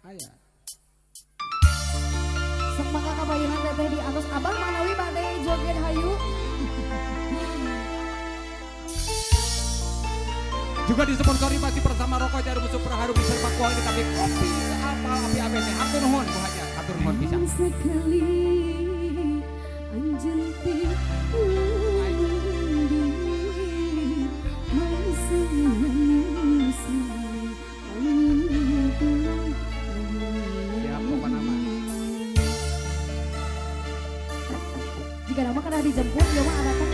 Aya. Semangka kabayangan teteh di atas abang manawi bade joget hayu. Juga disponsori masih bersama rokok Jarum Super Harum Serba Kuah ini kami kopi apa api abete. Hatur nuhun Bu Haja, hatur nuhun bisa. Sekali anjeun teh Ya pokoknya nama. jika nama kada dijemput ya mah ada kan.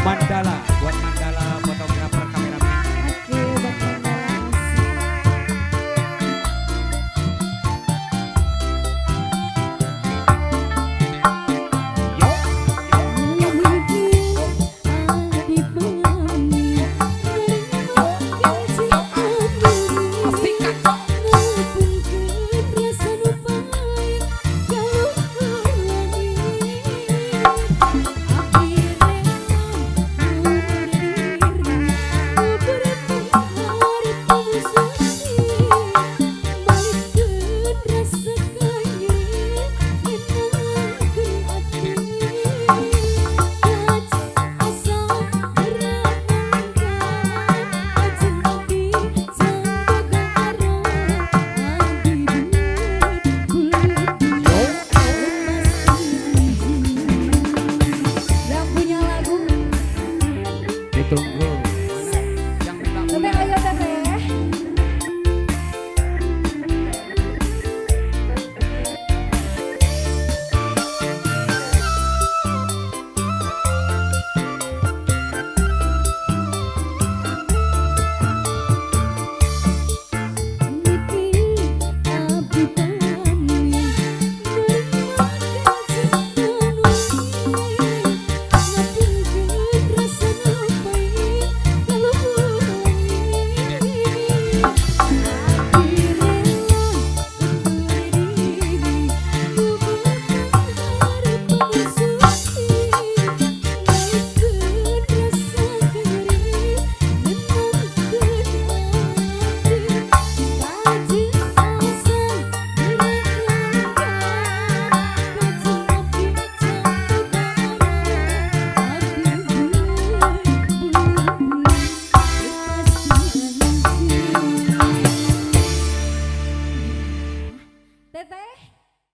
Mandala, buat Mandala fotografer kameramen. Oke, buat Mandala. Ditunggu. Yang minta Teteh ayo teteh. Teteh